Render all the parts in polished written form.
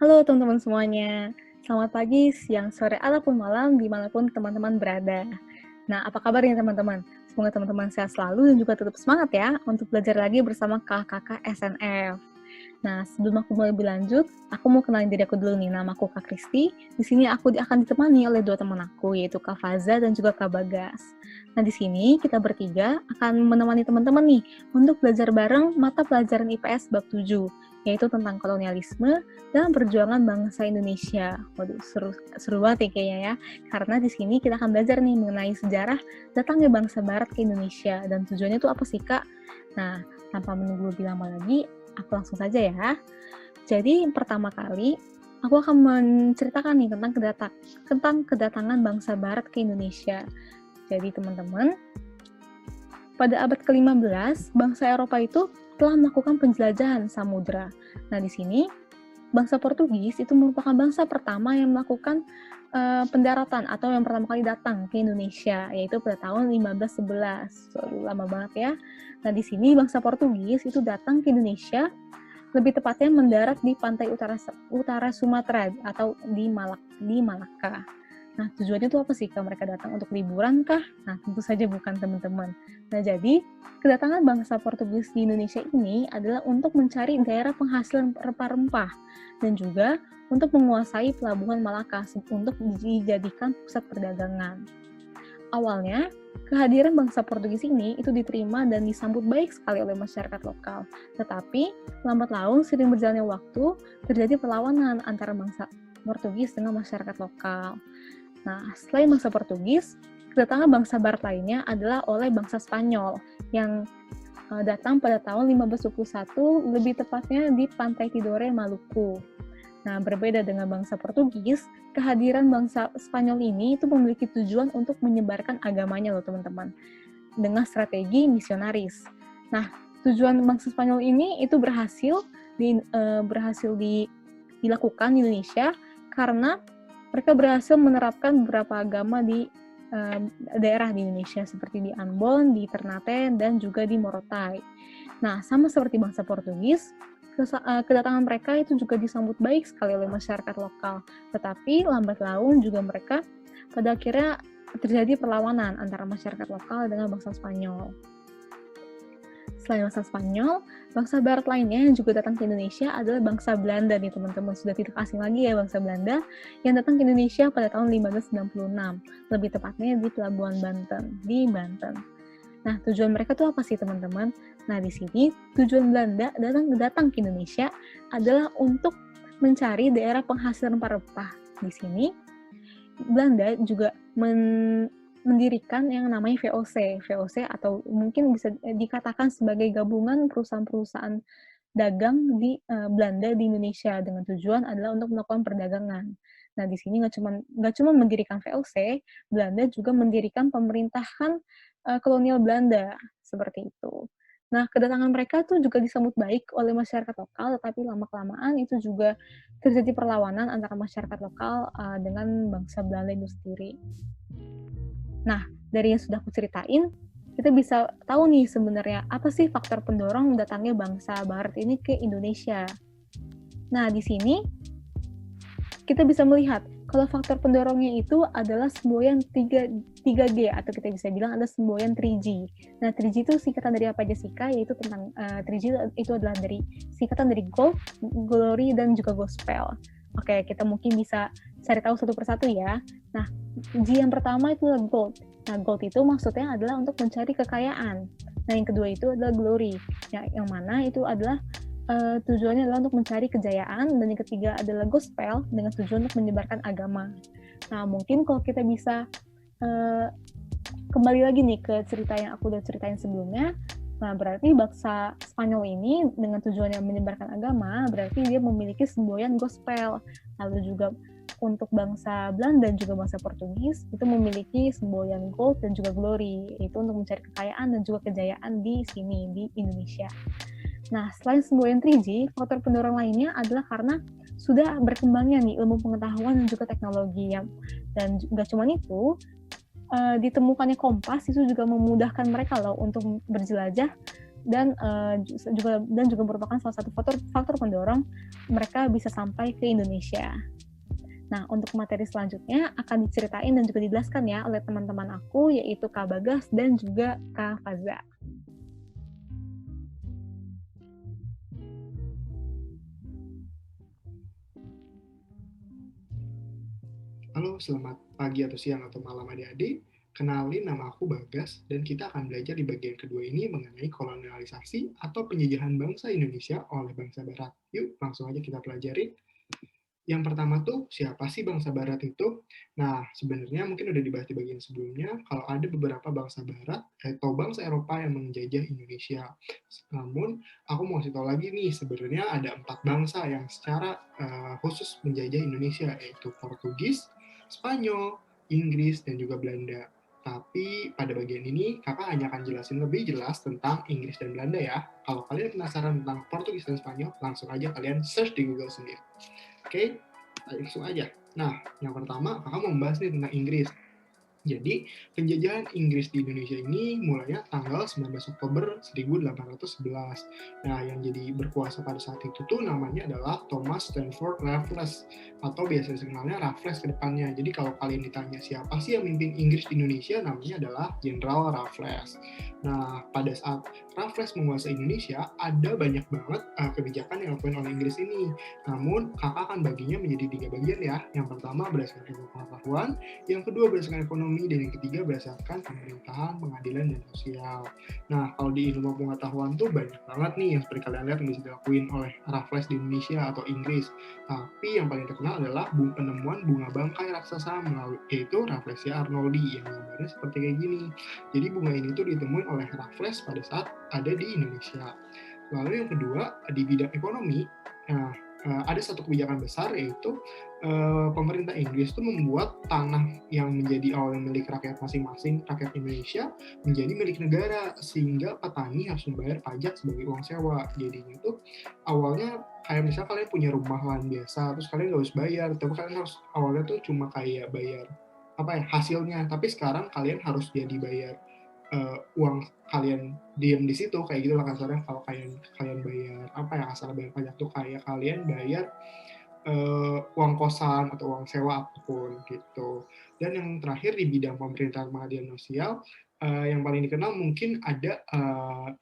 Halo teman-teman semuanya, selamat pagi, siang, sore, ataupun malam dimanapun teman-teman berada. Nah, apa kabarnya teman-teman? Semoga teman-teman sehat selalu dan juga tetap semangat ya untuk belajar lagi bersama kakak-kakak SNF. Nah, sebelum aku mulai lebih lanjut, aku mau kenalin diri aku dulu nih. Nama aku Kak Kristi. Di sini aku akan ditemani oleh dua teman aku, yaitu Kak Faza dan juga Kak Bagas. Nah, di sini kita bertiga akan menemani teman-teman nih untuk belajar bareng mata pelajaran IPS bab 7, yaitu tentang kolonialisme dan perjuangan bangsa Indonesia. Waduh, seru banget ya kayaknya ya. Karena di sini kita akan belajar nih mengenai sejarah datangnya bangsa Barat ke Indonesia dan tujuannya itu apa sih, Kak? Nah, tanpa menunggu lebih lama lagi, aku langsung saja ya. Jadi pertama kali aku akan menceritakan nih tentang kedatangan bangsa Barat ke Indonesia. Jadi teman-teman, pada abad ke-15 bangsa Eropa itu telah melakukan penjelajahan samudra. Nah di sini bangsa Portugis itu merupakan bangsa pertama yang melakukan pendaratan atau yang pertama kali datang ke Indonesia, yaitu pada tahun 1511. Lama banget ya. Nah di sini bangsa Portugis itu datang ke Indonesia, lebih tepatnya mendarat di pantai utara Sumatera atau di Malaka. Nah, tujuannya itu apa sih? Mereka datang untuk liburan kah? Nah, tentu saja bukan teman-teman. Nah, jadi kedatangan bangsa Portugis di Indonesia ini adalah untuk mencari daerah penghasil rempah-rempah dan juga untuk menguasai pelabuhan Malaka untuk dijadikan pusat perdagangan. Awalnya, kehadiran bangsa Portugis ini itu diterima dan disambut baik sekali oleh masyarakat lokal. Tetapi, lambat laun seiring berjalannya waktu, terjadi perlawanan antara bangsa Portugis dengan masyarakat lokal. Nah, selain bangsa Portugis, kedatangan bangsa Barat lainnya adalah oleh bangsa Spanyol yang datang pada tahun 1521, lebih tepatnya di Pantai Tidore, Maluku. Nah, berbeda dengan bangsa Portugis, kehadiran bangsa Spanyol ini itu memiliki tujuan untuk menyebarkan agamanya loh teman-teman, dengan strategi misionaris. Nah, tujuan bangsa Spanyol ini itu berhasil dilakukan di Indonesia karena mereka berhasil menerapkan beberapa agama di daerah di Indonesia seperti di Ambon, di Ternate, dan juga di Morotai. Nah, sama seperti bangsa Portugis, kedatangan mereka itu juga disambut baik sekali oleh masyarakat lokal. Tetapi lambat laun juga mereka pada akhirnya terjadi perlawanan antara masyarakat lokal dengan bangsa Spanyol. Selain bangsa Spanyol, bangsa Barat lainnya yang juga datang ke Indonesia adalah bangsa Belanda nih teman-teman. Sudah tidak asing lagi ya bangsa Belanda yang datang ke Indonesia pada tahun 1596, lebih tepatnya di Pelabuhan Banten, di Banten. Nah, tujuan mereka tuh apa sih teman-teman? Nah, di sini tujuan Belanda datang ke Indonesia adalah untuk mencari daerah penghasil rempah-rempah. Di sini Belanda juga mendirikan yang namanya VOC. VOC atau mungkin bisa dikatakan sebagai gabungan perusahaan-perusahaan dagang di Belanda di Indonesia dengan tujuan adalah untuk melakukan perdagangan. Nah, di sini nggak cuma mendirikan VOC, Belanda juga mendirikan pemerintahan kolonial Belanda seperti itu. Nah, kedatangan mereka tuh juga disambut baik oleh masyarakat lokal, tetapi lama-kelamaan itu juga terjadi perlawanan antara masyarakat lokal dengan bangsa Belanda itu sendiri. Nah, dari yang sudah aku ceritain, kita bisa tahu nih sebenarnya apa sih faktor pendorong datangnya bangsa Barat ini ke Indonesia. Nah, di sini kita bisa melihat kalau faktor pendorongnya itu adalah semboyan 3G atau kita bisa bilang ada semboyan 3G. Nah, 3G itu singkatan dari apa aja sih, Kak? Yaitu tentang 3G itu adalah singkatan dari gold, glory, dan juga gospel. Oke, kita mungkin bisa cari tahu satu persatu ya. Nah, G yang pertama itu adalah gold. Nah, gold itu maksudnya adalah untuk mencari kekayaan. Nah, yang kedua itu adalah glory. Yang mana itu adalah tujuannya adalah untuk mencari kejayaan, dan yang ketiga adalah gospel dengan tujuan untuk menyebarkan agama. Nah, mungkin kalau kita bisa kembali lagi nih ke cerita yang aku udah ceritain sebelumnya, nah berarti bangsa Spanyol ini dengan tujuannya menyebarkan agama, berarti dia memiliki semboyan gospel. Lalu juga untuk bangsa Belanda dan juga bangsa Portugis itu memiliki semboyan gold dan juga glory, itu untuk mencari kekayaan dan juga kejayaan di sini, di Indonesia. Nah, selain semboyan 3G, faktor pendorong lainnya adalah karena sudah berkembangnya nih ilmu pengetahuan dan juga teknologi. Dan nggak cuma itu, ditemukannya kompas itu juga memudahkan mereka loh untuk berjelajah juga merupakan salah satu faktor pendorong mereka bisa sampai ke Indonesia. Nah, untuk materi selanjutnya akan diceritain dan juga dijelaskan ya oleh teman-teman aku, yaitu Kak Bagas dan juga Kak Faza. Halo, selamat pagi atau siang atau malam adik-adik. Kenalin, nama aku Bagas, dan kita akan belajar di bagian kedua ini mengenai kolonialisasi atau penjajahan bangsa Indonesia oleh bangsa Barat. Yuk, langsung aja kita pelajari. Yang pertama tuh, siapa sih bangsa Barat itu? Nah, sebenarnya mungkin udah dibahas di bagian sebelumnya, kalau ada beberapa bangsa Barat atau bangsa Eropa yang menjajah Indonesia. Namun, aku mau kasih tahu lagi nih, sebenarnya ada 4 bangsa yang secara khusus menjajah Indonesia, yaitu Portugis, Spanyol, Inggris, dan juga Belanda. Tapi pada bagian ini, kakak hanya akan jelasin lebih jelas tentang Inggris dan Belanda ya. Kalau kalian penasaran tentang Portugis dan Spanyol, langsung aja kalian search di Google sendiri. Oke, langsung aja. Nah, yang pertama, kakak mau membahas nih tentang Inggris. Jadi, penjajahan Inggris di Indonesia ini mulainya tanggal 19 Oktober 1811. Nah, yang jadi berkuasa pada saat itu tuh namanya adalah Thomas Stamford Raffles, atau biasa dikenalnya Raffles ke depannya. Jadi, kalau kalian ditanya siapa sih yang memimpin Inggris di Indonesia, namanya adalah Jenderal Raffles. Nah, pada saat Raffles menguasai Indonesia, ada banyak banget kebijakan yang dilakukan oleh Inggris ini. Namun, kakak akan baginya menjadi 3 bagian ya. Yang pertama berdasarkan ilmu pengetahuan, yang kedua berdasarkan ekonomi, dan yang ketiga berdasarkan pemerintahan, pengadilan, dan sosial. Nah, kalau di ilmu pengetahuan tuh banyak banget nih yang seperti kalian lihat yang bisa dilakuin oleh Raffles di Indonesia atau Inggris. Tapi yang paling terkenal adalah penemuan bunga bangkai raksasa yaitu Rafflesia arnoldi yang gambarnya seperti kayak gini. Jadi bunga ini tuh ditemuin oleh Raffles pada saat ada di Indonesia. Lalu yang kedua, di bidang ekonomi, ada satu kebijakan besar, yaitu pemerintah Inggris itu membuat tanah yang menjadi awalnya milik rakyat masing-masing, rakyat Indonesia, menjadi milik negara, sehingga petani harus membayar pajak sebagai uang sewa. Jadi itu awalnya kayak misalnya kalian punya rumah lahan biasa, terus kalian nggak harus bayar, tapi kalian harus awalnya tuh cuma kayak bayar hasilnya, tapi sekarang kalian harus jadi bayar uang kalian diem di situ, kayak gitu lah kasarnya. Kalau kalian bayar asal bayar pajak tuh kayak kalian bayar uang kosan atau uang sewa apapun gitu. Dan yang terakhir di bidang pemerintahan pengadilan sosial, yang paling dikenal mungkin ada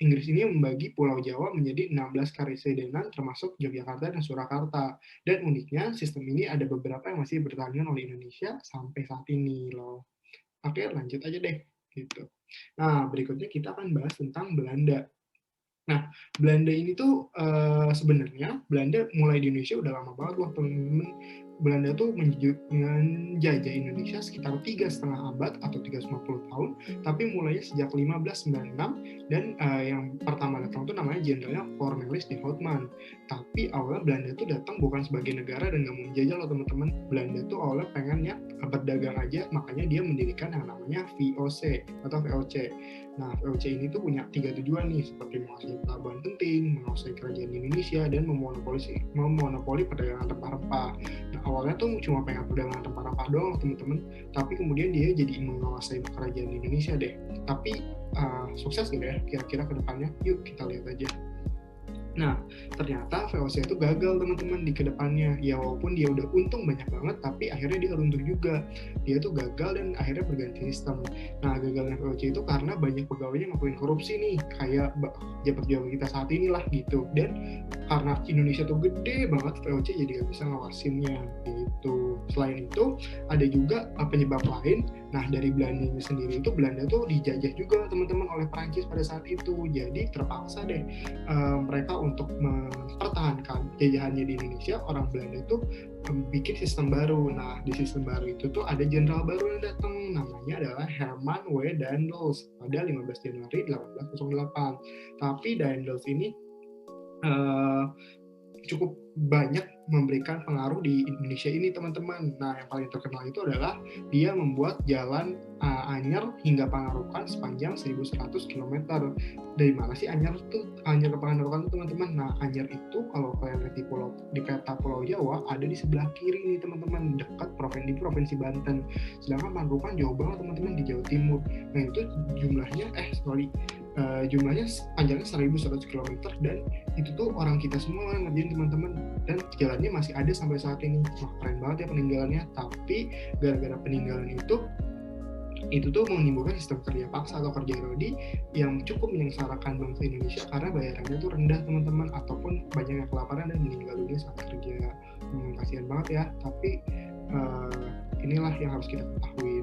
Inggris ini membagi Pulau Jawa menjadi 16 karesidenan termasuk Yogyakarta dan Surakarta. Dan uniknya sistem ini ada beberapa yang masih bertahan oleh Indonesia sampai saat ini loh. Oke, lanjut aja deh gitu. Nah, berikutnya kita akan bahas tentang Belanda. Nah, Belanda ini tuh sebenarnya Belanda mulai di Indonesia udah lama banget loh teman-teman. Belanda tuh menjajah Indonesia sekitar 3,5 abad atau 350 tahun, tapi mulainya sejak 1596, dan yang pertama datang tuh namanya jenderalnya Cornelis de Houtman. Tapi awalnya Belanda tuh datang bukan sebagai negara dan gak mau menjajah loh teman-teman. Belanda tuh awalnya pengennya berdagang aja, makanya dia mendirikan yang namanya VOC atau VOC. Nah, VOC ini tuh punya 3 tujuan nih, seperti menguasai pelabuhan penting, menguasai kerajaan Indonesia, dan memonopoli perdagangan rempah-rempah. Nah, awalnya tuh cuma pengen perdagangan rempah-rempah doang teman-teman, tapi kemudian dia jadi menguasai kerajaan Indonesia deh. Tapi sukses gitu ya kira-kira ke depannya? Yuk kita lihat aja. Nah, ternyata VOC itu gagal teman-teman di kedepannya. Ya walaupun dia udah untung banyak banget, tapi akhirnya dia runtuh juga. Dia tuh gagal dan akhirnya berganti sistem. Nah, gagalnya VOC itu karena banyak pegawainya ngakuin korupsi nih, kayak pejabat kita saat inilah gitu. Dan karena Indonesia tuh gede banget, VOC jadi gak bisa ngawasinnya gitu. Selain itu, ada juga penyebab lain. Nah, dari Belanda sendiri itu, Belanda tuh dijajah juga teman-teman oleh Prancis pada saat itu. Jadi terpaksa deh mereka untuk mempertahankan jajahannya di Indonesia, orang Belanda itu bikin sistem baru. Nah, di sistem baru itu tuh ada jenderal baru yang datang, namanya adalah Herman W. Daendels pada 15 Januari 1808. Tapi Daendels ini cukup banyak memberikan pengaruh di Indonesia ini teman-teman. Nah, yang paling terkenal itu adalah dia membuat jalan Anyer hingga Pangarukan sepanjang 1.100 km. Dari mana sih Anyer ke Pangarukan tuh teman-teman? Nah, Anyer itu kalau kalian lihat di peta Pulau Jawa ada di sebelah kiri nih teman-teman, dekat provinsi Banten. Sedangkan Pangarukan jauh banget teman-teman, di Jawa Timur. Nah, itu jumlahnya jumlahnya panjangnya 1.100 km dan itu tuh orang kita semua ngerjain teman-teman, dan jalannya masih ada sampai saat ini. Wah, keren banget ya peninggalannya. Tapi gara-gara peninggalan itu tuh menimbulkan sistem kerja paksa atau kerja rodi yang cukup menyengsarakan bangsa Indonesia karena bayarannya tuh rendah teman-teman, ataupun banyak yang kelaparan dan meninggal dunia saat kerja. Kasihan banget ya, tapi inilah yang harus kita ketahui.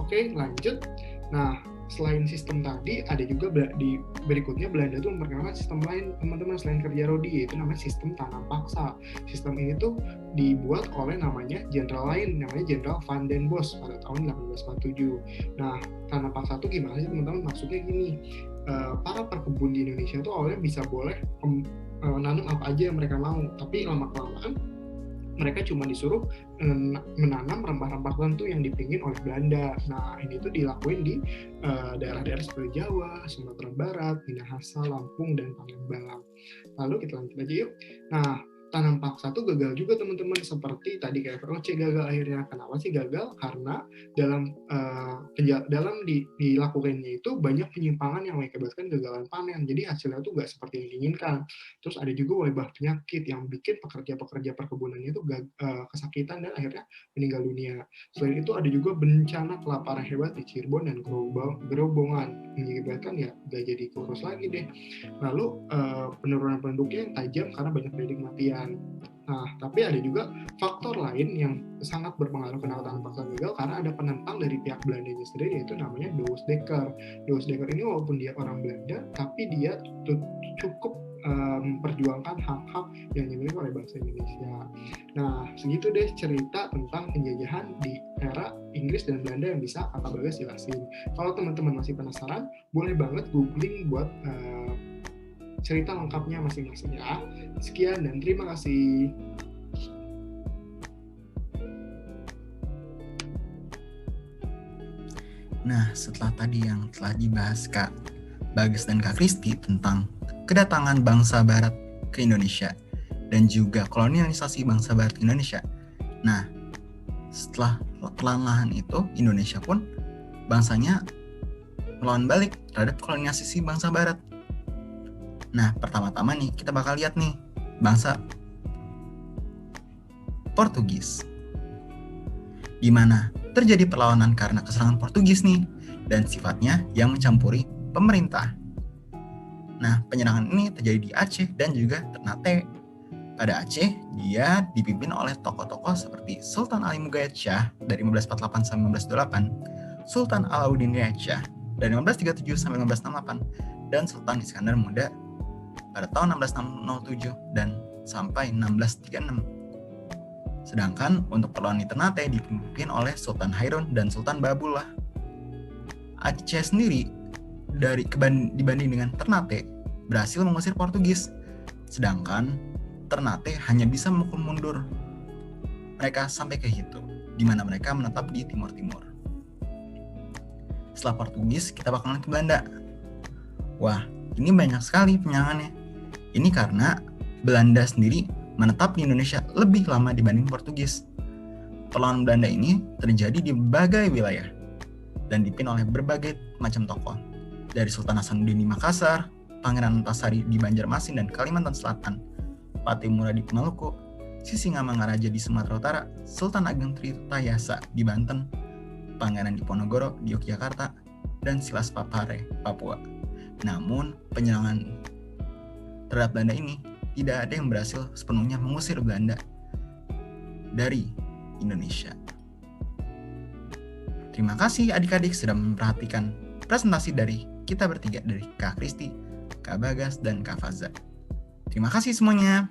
Oke, lanjut. Nah, selain sistem tadi, ada juga di berikutnya Belanda tuh memperkenalkan sistem lain teman-teman selain kerja rodi, yaitu namanya sistem tanam paksa. Sistem ini tuh dibuat oleh namanya jenderal lain, namanya Jenderal Van den Bosch pada tahun 1847. Nah, tanam paksa tuh gimana sih teman-teman? Maksudnya gini, para perkebun di Indonesia tuh awalnya bisa boleh nanam apa aja yang mereka mau, tapi lama-kelamaan mereka cuma disuruh menanam rempah-rempah tertentu yang dipingin oleh Belanda. Nah, ini tuh dilakuin di daerah-daerah seperti Jawa, Sumatera Barat, Minahasa, Lampung, dan Palembang. Lalu kita lanjut aja yuk. Nah, tanam paksa tuh gagal juga teman-teman, seperti tadi kayak VOC gagal akhirnya. Kenapa sih gagal? Karena dalam dilakukannya itu banyak penyimpangan yang mengakibatkan gagalan panen, jadi hasilnya tuh nggak seperti yang diinginkan. Terus ada juga wabah penyakit yang bikin pekerja-pekerja perkebunan itu kesakitan dan akhirnya meninggal dunia. Selain itu ada juga bencana kelaparan hebat di Cirebon dan Gerobongan, mengakibatkan ya nggak jadi kurus lagi deh. Lalu penurunan penduduknya yang tajam karena banyak pendidik matian. Nah, tapi ada juga faktor lain yang sangat berpengaruh kenapa tanam paksa gagal, karena ada penentang dari pihak Belandanya sendiri, yaitu namanya Douwe Dekker. Douwe Dekker ini walaupun dia orang Belanda, tapi dia cukup memperjuangkan hak-hak yang dimiliki oleh bangsa Indonesia. Nah, segitu deh cerita tentang penjajahan di era Inggris dan Belanda yang bisa Kakak Bagas jelasin. Kalau teman-teman masih penasaran, boleh banget googling buat cerita lengkapnya masing-masing ya. Sekian dan terima kasih. Nah, setelah tadi yang telah dibahas Kak Bagas dan Kak Kristi tentang kedatangan bangsa Barat ke Indonesia dan juga kolonialisasi bangsa Barat ke Indonesia. Nah, setelah perlahan-lahan itu, Indonesia pun bangsanya melawan balik terhadap kolonialisasi bangsa Barat. Nah, pertama-tama nih kita bakal lihat nih bangsa Portugis, di mana terjadi perlawanan karena keserangan Portugis nih, dan sifatnya yang mencampuri pemerintah. Nah, penyerangan ini terjadi di Aceh dan juga Ternate. Pada Aceh, dia dipimpin oleh tokoh-tokoh seperti Sultan Ali Mughayat Shah dari 1548 sampai 1528, Sultan Alauddin Riyad Shah dari 1537 sampai 1568, dan Sultan Iskandar Muda pada tahun 1607 dan sampai 1636. Sedangkan untuk perlawanan di Ternate dipimpin oleh Sultan Hairun dan Sultan Babullah. Aceh sendiri dibanding dengan Ternate berhasil mengusir Portugis, sedangkan Ternate hanya bisa memukul mundur mereka sampai ke Hitu, di mana mereka menetap di timur-timur. Setelah Portugis, kita bakalan ke Belanda. Wah, ini banyak sekali penyerangannya. Ini karena Belanda sendiri menetap di Indonesia lebih lama dibanding Portugis. Perlawanan Belanda ini terjadi di berbagai wilayah dan dipimpin oleh berbagai macam tokoh, dari Sultan Hasanuddin di Makassar, Pangeran Antasari di Banjarmasin dan Kalimantan Selatan, Patih Murad di Maluku, Sisingamangaraja di Sumatera Utara, Sultan Ageng Tritayasa di Banten, Pangeran Diponegoro di Yogyakarta, dan Silas Papare, Papua. Namun, penyerangan terhadap Belanda ini tidak ada yang berhasil sepenuhnya mengusir Belanda dari Indonesia. Terima kasih adik-adik sudah memperhatikan presentasi dari kita bertiga, dari Kak Kristi, Kak Bagas, dan Kak Faza. Terima kasih semuanya.